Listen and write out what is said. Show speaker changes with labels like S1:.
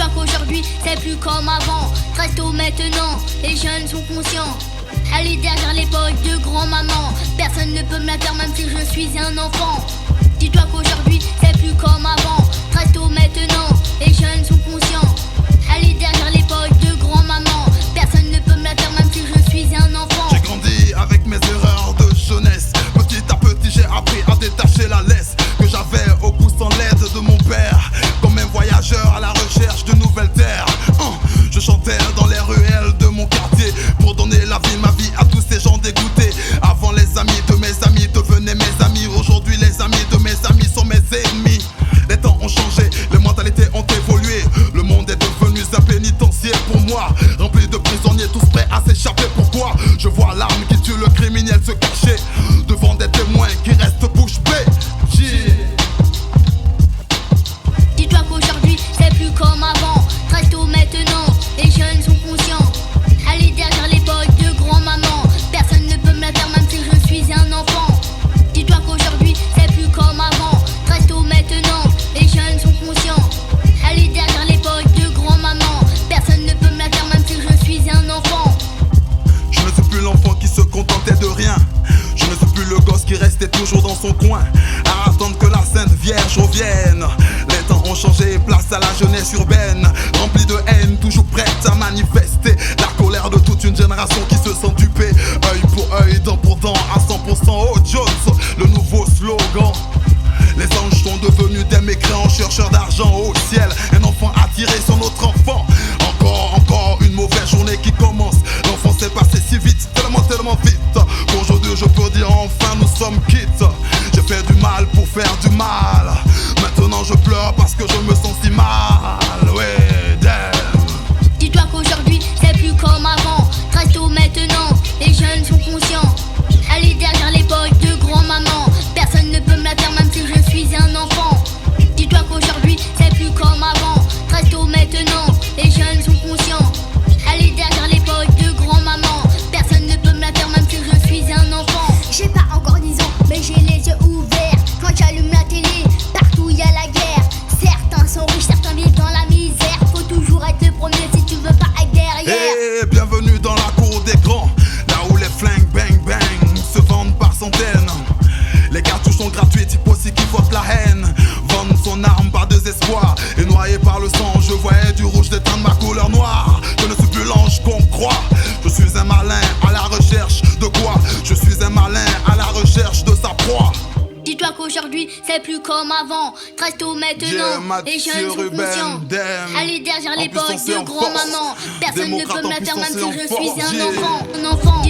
S1: Dis-toi qu'aujourd'hui c'est plus comme avant. Très tôt maintenant, les jeunes sont conscients. Elle est derrière l'époque de grand-maman. Personne ne peut me la faire même si je suis un enfant. Dis-toi qu'aujourd'hui c'est plus comme avant. Très tôt maintenant, les jeunes sont conscients. Elle est derrière l'époque de grand-maman. Personne ne peut me la faire même si je suis un enfant.
S2: J'ai grandi avec mes erreurs de jeunesse. Petit à petit j'ai appris à détacher la laisse que j'avais au cou sans l'aide de mon père. Comme un voyageur à la recherche de nouvelles terres. Je chantais dans les ruelles de mon quartier pour donner la vie, ma vie à tous ces gens dégoûtés. Avant les amis de mes amis devenaient mes amis. Aujourd'hui les amis de mes amis sont mes ennemis. Les temps ont changé, les mentalités ont évolué. Le monde est devenu un pénitencier pour moi, rempli de prisonniers tous prêts à s'échapper. Pourquoi? Je vois l'arme qui tue le criminel se cacher devant des témoins qui restent bouche bée.
S1: Dis-toi qu'aujourd'hui c'est plus comme avant. Très tôt maintenant, les jeunes sont conscients. Elle est derrière l'époque de grand-maman. Personne ne peut me la faire même si je suis un enfant. Dis-toi qu'aujourd'hui c'est plus comme avant. Très tôt maintenant, les jeunes sont conscients. Elle est derrière l'époque de grand-maman. Personne ne peut me la faire même si je suis un enfant.
S2: Je ne suis plus l'enfant qui se contentait de rien. Je ne suis plus le gosse qui restait toujours dans son coin à attendre que la Sainte Vierge revienne. Les temps ont changé, place à la jeunesse urbaine, remplie de haine, toujours prête à manifester la colère de toute une génération qui se sent dupée. Œil pour œil, dent pour dent, à 100% au Jones, le nouveau slogan. Les anges sont devenus des mécréants, chercheurs d'argent au ciel. Un enfant attiré sur notre enfant. Encore une mauvaise journée qui commence. L'enfant s'est passé si vite, tellement vite. Aujourd'hui je peux dire enfin nous sommes quittes. J'ai fait du mal pour faire du mal. Maintenant je pleure parce que je me sens si mal. Ouais, damn.
S1: Dis-toi qu'aujourd'hui c'est plus comme avant. Très tôt maintenant, les jeunes sont conscients. Elle est derrière l'époque de grand-maman. Personne ne peut me la faire même si je suis un enfant. Dis-toi qu'aujourd'hui c'est plus comme avant. Très tôt maintenant, les jeunes sont conscients. Elle est derrière l'époque de grand-maman. Personne ne peut me la faire même si je suis un enfant.
S3: J'ai pas encore 10 ans, mais j'ai les yeux ouverts. Quand j'allume la télé, partout y a la guerre. Certains sont riches, certains vivent dans la misère. Faut toujours être le premier si tu veux pas être derrière.
S2: Hey, bienvenue dans la cour des grands, là où les flingues bang bang se vendent par centaines. Les cartouches sont gratuites, aussi qui votent la haine. Vendre son arme par désespoir et noyé par le sang. Je voyais du rouge d'éteindre ma couleur noire. Je ne suis plus l'ange qu'on croit. Je suis un malin à la recherche de quoi? Je suis un malin à la recherche de sa proie.
S1: Dis-toi qu'aujourd'hui c'est plus comme avant. Très tôt maintenant, les jeunes sont conscients. Elle est derrière l'époque de grand-maman. Personne ne peut me la faire même si je suis un enfant.